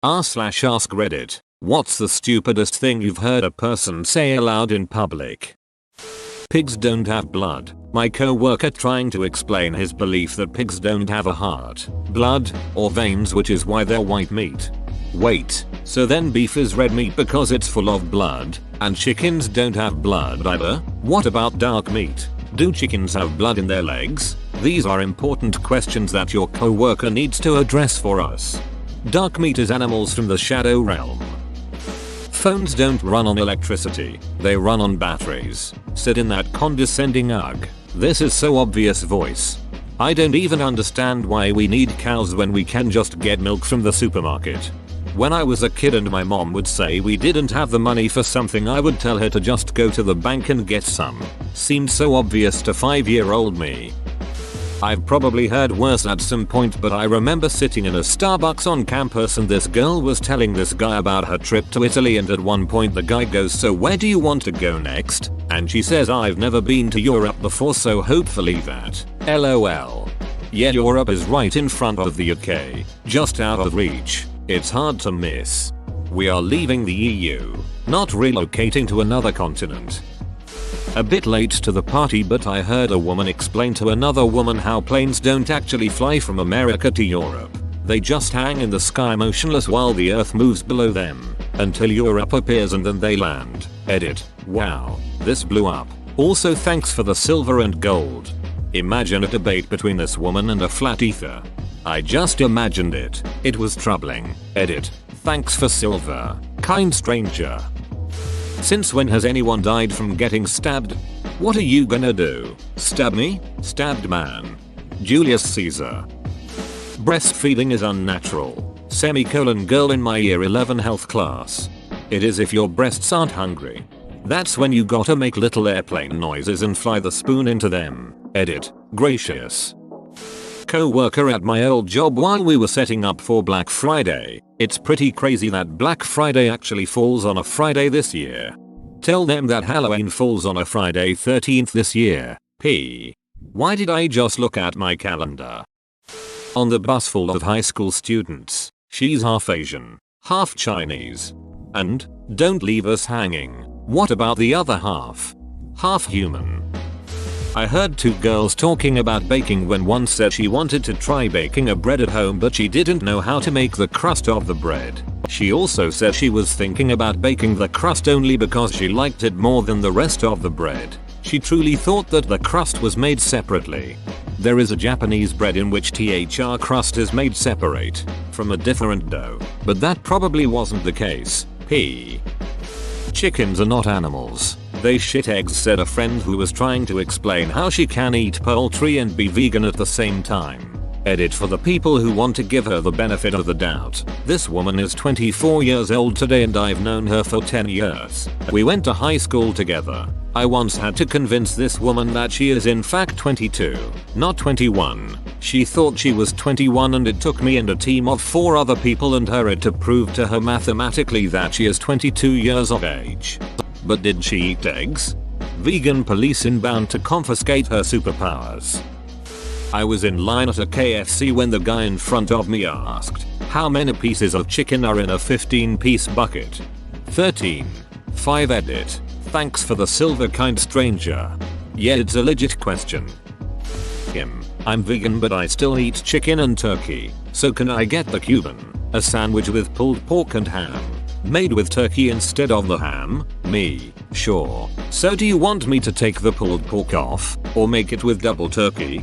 r/ask Reddit. What's the stupidest thing you've heard a person say aloud in public? Pigs don't have blood. My co-worker trying to explain his belief that pigs don't have a heart, blood, or veins, which is why they're white meat. Wait, so then beef is red meat because it's full of blood, and chickens don't have blood either? What about dark meat? Do chickens have blood in their legs? These are important questions that your co-worker needs to address for us. Dark meat is animals from the shadow realm. Phones don't run on electricity, they run on batteries. Sit in that condescending ugh. This is so obvious voice. I don't even understand why we need cows when we can just get milk from the supermarket. When I was a kid and my mom would say we didn't have the money for something, I would tell her to just go to the bank and get some. Seemed so obvious to 5-year-old me. I've probably heard worse at some point, but I remember sitting in a Starbucks on campus and this girl was telling this guy about her trip to Italy, and at one point the guy goes, "So where do you want to go next?" And she says, "I've never been to Europe before, so hopefully that. LOL. Yeah, Europe is right in front of the UK, just out of reach. It's hard to miss. We are leaving the EU, not relocating to another continent." A bit late to the party, but I heard a woman explain to another woman how planes don't actually fly from America to Europe. They just hang in the sky motionless while the earth moves below them, until Europe appears and then they land. Edit. Wow, this blew up. Also thanks for the silver and gold. Imagine a debate between this woman and a flat earther. I just imagined it. It was troubling. Edit. Thanks for silver, kind stranger. Since when has anyone died from getting stabbed? What are you gonna do? Stab me? Stabbed man. Julius Caesar. Breastfeeding is unnatural. Girl in my year 11 health class. It is if your breasts aren't hungry. That's when you gotta make little airplane noises and fly the spoon into them. Edit. Gracious. Co-worker at my old job while we were setting up for Black Friday. It's pretty crazy that Black Friday actually falls on a Friday this year. Tell them that Halloween falls on a Friday 13th this year. P. Why did I just look at my calendar? On the bus full of high school students. She's half Asian, half Chinese. And, don't leave us hanging. What about the other half? Half human. I heard two girls talking about baking when one said she wanted to try baking a bread at home, but she didn't know how to make the crust of the bread. She also said she was thinking about baking the crust only because she liked it more than the rest of the bread. She truly thought that the crust was made separately. There is a Japanese bread in which the crust is made separate from a different dough, but that probably wasn't the case. P. Chickens are not animals. They shit eggs, said a friend who was trying to explain how she can eat poultry and be vegan at the same time. Edit for the people who want to give her the benefit of the doubt. This woman is 24 years old today and I've known her for 10 years. We went to high school together. I once had to convince this woman that she is in fact 22, not 21. She thought she was 21 and it took me and a team of 4 other people and her to prove to her mathematically that she is 22 years of age. But did she eat eggs? Vegan police inbound to confiscate her superpowers. I was in line at a KFC when the guy in front of me asked, "How many pieces of chicken are in a 15-piece bucket?" 13. 5. Edit. Thanks for the silver, kind stranger. Yeah, it's a legit question. I'm vegan but I still eat chicken and turkey, so can I get the Cuban? A sandwich with pulled pork and ham, made with turkey instead of the ham? Me. Sure. So do you want me to take the pulled pork off, or make it with double turkey?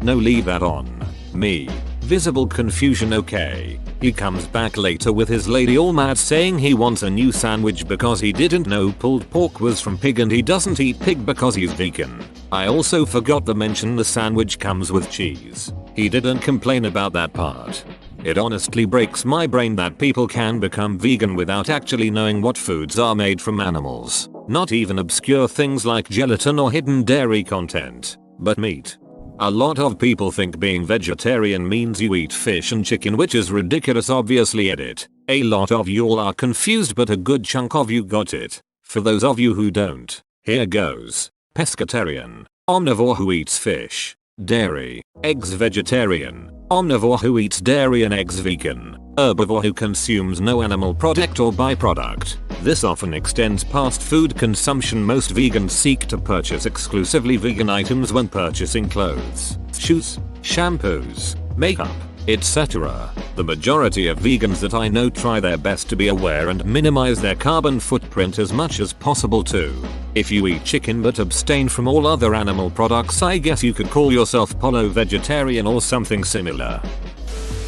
No, leave that on. Me. Visible confusion. Okay. He comes back later with his lady all mad saying he wants a new sandwich because he didn't know pulled pork was from pig and he doesn't eat pig because he's vegan. I also forgot to mention the sandwich comes with cheese. He didn't complain about that part. It honestly breaks my brain that people can become vegan without actually knowing what foods are made from animals. Not even obscure things like gelatin or hidden dairy content, but meat. A lot of people think being vegetarian means you eat fish and chicken, which is ridiculous, obviously. Edit. A lot of y'all are confused, but a good chunk of you got it. For those of you who don't, here goes. Pescatarian, omnivore who eats fish, dairy, eggs. Vegetarian, omnivore who eats dairy and eggs. Vegan, Herbivore who consumes no animal product or byproduct. This often extends past food consumption. Most vegans seek to purchase exclusively vegan items when purchasing clothes, shoes, shampoos, makeup, etc. The majority of vegans that I know try their best to be aware and minimize their carbon footprint as much as possible too. If you eat chicken but abstain from all other animal products, I guess you could call yourself polo-vegetarian or something similar.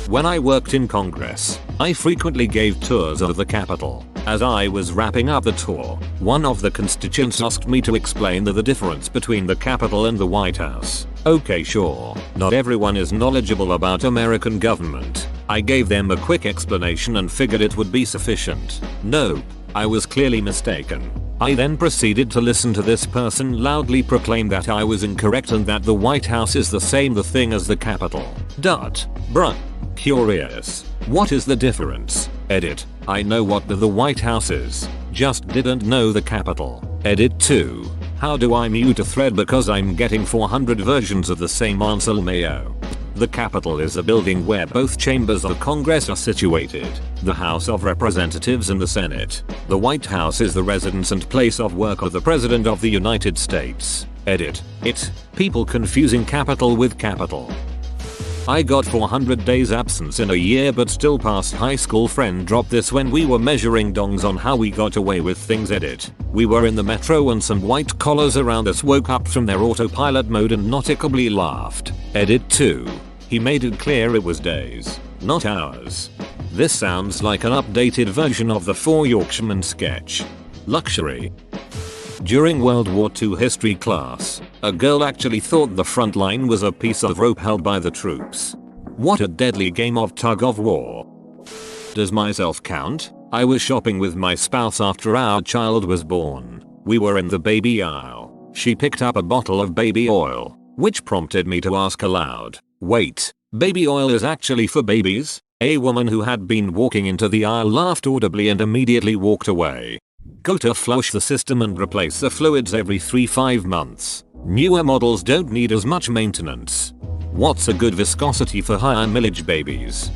When I worked in Congress, I frequently gave tours of the Capitol. As I was wrapping up the tour, one of the constituents asked me to explain the difference between the Capitol and the White House. Okay, sure, not everyone is knowledgeable about American government. I gave them a quick explanation and figured it would be sufficient. Nope, I was clearly mistaken. I then proceeded to listen to this person loudly proclaim that I was incorrect and that the White House is the same thing as the Capitol. Bruh. Curious. What is the difference? Edit. I know what the White House is. Just didn't know the Capitol. Edit 2. How do I mute a thread because I'm getting 400 versions of the same answer mayo. The Capitol is a building where both chambers of Congress are situated, the House of Representatives and the Senate. The White House is the residence and place of work of the President of the United States. Edit. People confusing Capitol with Capitol. I got 400 days absence in a year but still passed high school. Friend dropped this when we were measuring dongs on how we got away with things. Edit. We were in the metro and some white collars around us woke up from their autopilot mode and nautically laughed. Edit 2. He made it clear it was days, not hours. This sounds like an updated version of the Four Yorkshiremen sketch. Luxury. During World War II history class, a girl actually thought the front line was a piece of rope held by the troops. What a deadly game of tug of war. Does myself count? I was shopping with my spouse after our child was born. We were in the baby aisle. She picked up a bottle of baby oil, which prompted me to ask aloud, wait, baby oil is actually for babies? A woman who had been walking into the aisle laughed audibly and immediately walked away. Go to flush the system and replace the fluids every 3-5 months. Newer models don't need as much maintenance. What's a good viscosity for higher millage babies?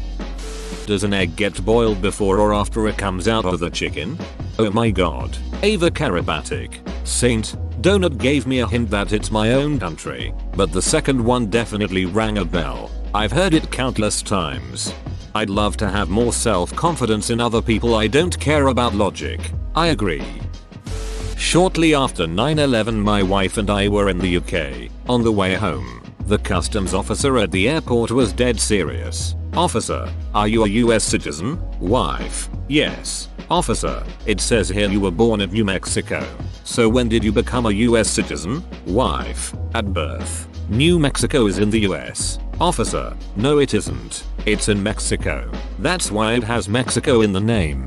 Does an egg get boiled before or after it comes out of the chicken? Oh my god. Ava Karabatic. Saint. Donut gave me a hint that it's my own country, but the second one definitely rang a bell. I've heard it countless times. I'd love to have more self-confidence in other people. I don't care about logic. I agree. Shortly after 9/11 my wife and I were in the UK. On the way home, the customs officer at the airport was dead serious. Officer, are you a US citizen? Wife, yes. Officer, it says here you were born in New Mexico. So when did you become a US citizen? Wife, at birth. New Mexico is in the US. Officer, no it isn't. It's in Mexico. That's why it has Mexico in the name.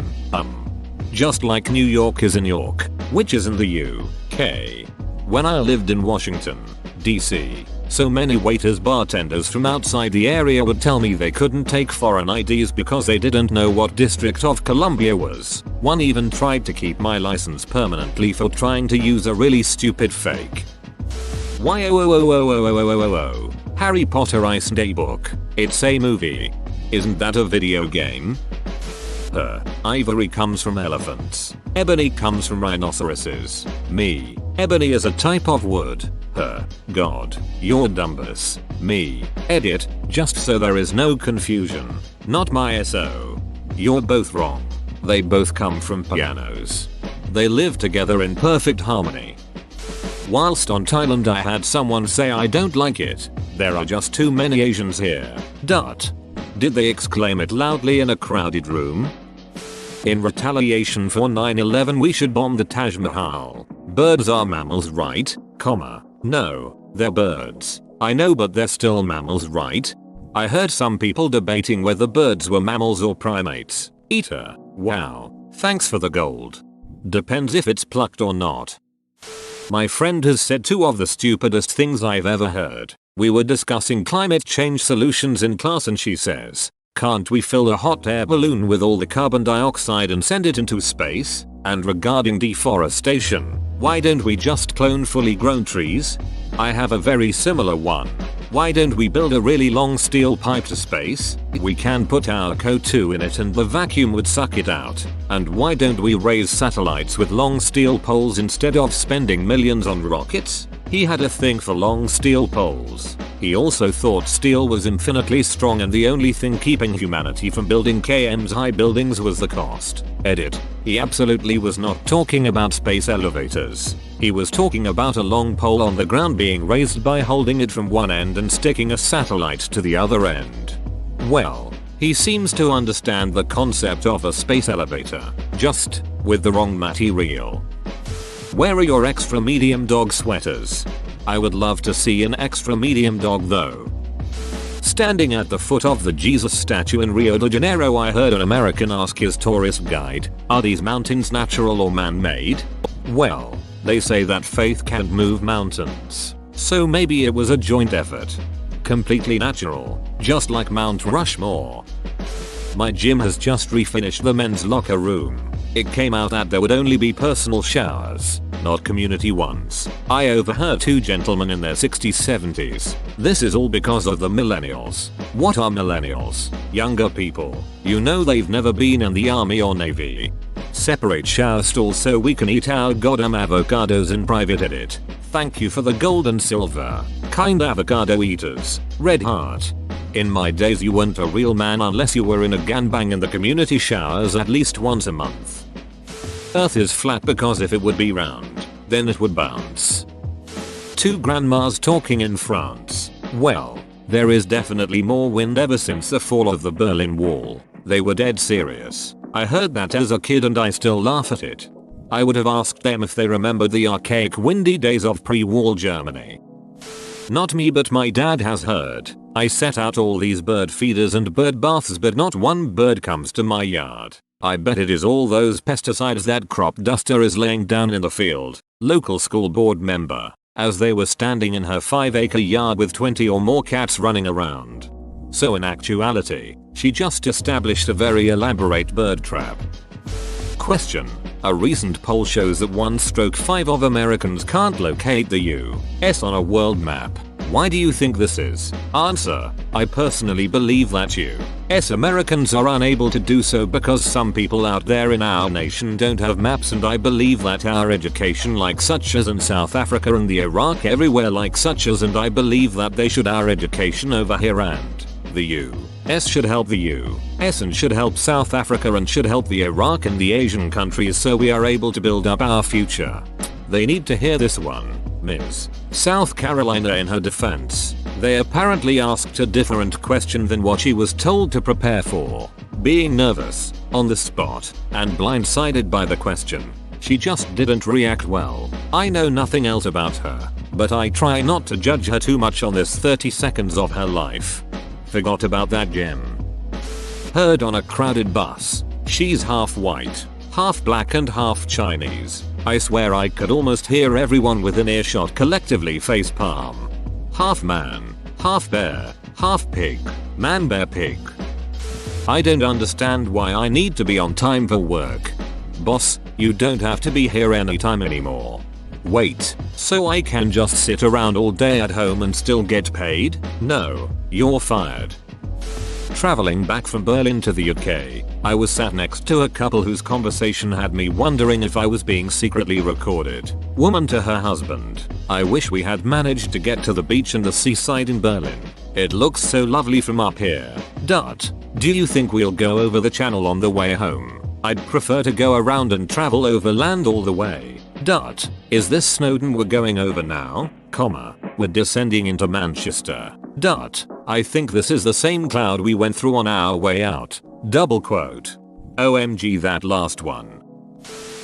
Just like New York is in York, which is in the UK. When I lived in Washington, DC, so many waiters bartenders from outside the area would tell me they couldn't take foreign IDs because they didn't know what District of Columbia was. One even tried to keep my license permanently for trying to use a really stupid fake. Why Harry Potter isn't a book, it's a movie. Isn't that a video game? Ivory comes from elephants. Ebony comes from rhinoceroses. Me. Ebony is a type of wood. God. You're dumbus. Me. Edit. Just so there is no confusion. Not my SO. You're both wrong. They both come from pianos. They live together in perfect harmony. Whilst on Thailand I had someone say I don't like it. There are just too many Asians here. Did they exclaim it loudly in a crowded room? In retaliation for 9/11 we should bomb the Taj Mahal. Birds are mammals, right? No, they're birds. I know, but they're still mammals, right? I heard some people debating whether birds were mammals or primates. Eater. Wow. Thanks for the gold. Depends if it's plucked or not. My friend has said two of the stupidest things I've ever heard. We were discussing climate change solutions in class and she says, can't we fill a hot air balloon with all the carbon dioxide and send it into space? And regarding deforestation, why don't we just clone fully grown trees? I have a very similar one. Why don't we build a really long steel pipe to space? We can put our CO2 in it and the vacuum would suck it out. And why don't we raise satellites with long steel poles instead of spending millions on rockets? He had a thing for long steel poles. He also thought steel was infinitely strong and the only thing keeping humanity from building KM's high buildings was the cost. Edit. He absolutely was not talking about space elevators. He was talking about a long pole on the ground being raised by holding it from one end and sticking a satellite to the other end. Well, he seems to understand the concept of a space elevator, just with the wrong material. Where are your extra medium dog sweaters? I would love to see an extra medium dog though. Standing at the foot of the Jesus statue in Rio de Janeiro, I heard an American ask his tourist guide, "Are these mountains natural or man-made?" Well, they say that faith can't move mountains, so maybe it was a joint effort. Completely natural, just like Mount Rushmore. My gym has just refinished the men's locker room. It came out that there would only be personal showers, not community ones. I overheard two gentlemen in their 60s 70s. This is all because of the millennials. What are millennials? Younger people. You know they've never been in the army or navy. Separate shower stalls so we can eat our goddamn avocados in private. Edit. Thank you for the gold and silver. Kind avocado eaters. Red heart. In my days you weren't a real man unless you were in a gangbang in the community showers at least once a month. Earth is flat because if it would be round, then it would bounce. Two grandmas talking in France. Well, there is definitely more wind ever since the fall of the Berlin Wall. They were dead serious. I heard that as a kid and I still laugh at it. I would have asked them if they remembered the archaic windy days of pre-war Germany. Not me, but my dad has heard. I set out all these bird feeders and bird baths but not one bird comes to my yard. I bet it is all those pesticides that crop duster is laying down in the field. Local school board member. As they were standing in her 5-acre yard with 20 or more cats running around. So in actuality, she just established a very elaborate bird trap. Question. A recent poll shows that 1/5 of Americans can't locate the US on a world map. Why do you think this is? Answer. I personally believe that US Americans are unable to do so because some people out there in our nation don't have maps, and I believe that our education like such as in South Africa and the Iraq everywhere like such as, and I believe that they should our education over here, and the US should help the US and should help South Africa and should help the Iraq and the Asian countries so we are able to build up our future. They need to hear this one. Ms. South Carolina in her defense. They apparently asked a different question than what she was told to prepare for. Being nervous, on the spot, and blindsided by the question, she just didn't react well. I know nothing else about her, but I try not to judge her too much on this 30 seconds of her life. Forgot about that gem. Heard on a crowded bus. She's half white, half black and half Chinese. I swear I could almost hear everyone within earshot collectively facepalm. Half man, half bear, half pig, man bear pig. I don't understand why I need to be on time for work. Boss, you don't have to be here anytime anymore. Wait, so I can just sit around all day at home and still get paid? No, you're fired. Traveling back from Berlin to the UK, I was sat next to a couple whose conversation had me wondering if I was being secretly recorded. Woman to her husband. I wish we had managed to get to the beach and the seaside in Berlin. It looks so lovely from up here. Do you think we'll go over the channel on the way home? I'd prefer to go around and travel overland all the way. Is this Snowdon we're going over now? We're descending into Manchester. I think this is the same cloud we went through on our way out. OMG, that last one.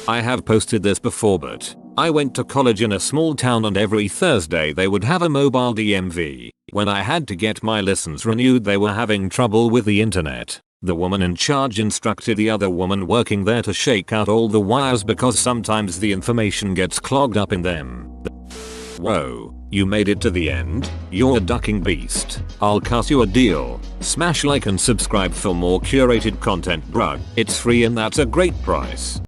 I have posted this before, but I went to college in a small town and every Thursday they would have a mobile DMV. When I had to get my license renewed, they were having trouble with the internet. The woman in charge instructed the other woman working there to shake out all the wires because sometimes the information gets clogged up in them. Whoa, you made it to the end? You're a ducking beast. I'll cut you a deal. Smash like and subscribe for more curated content, bruh. It's free and that's a great price.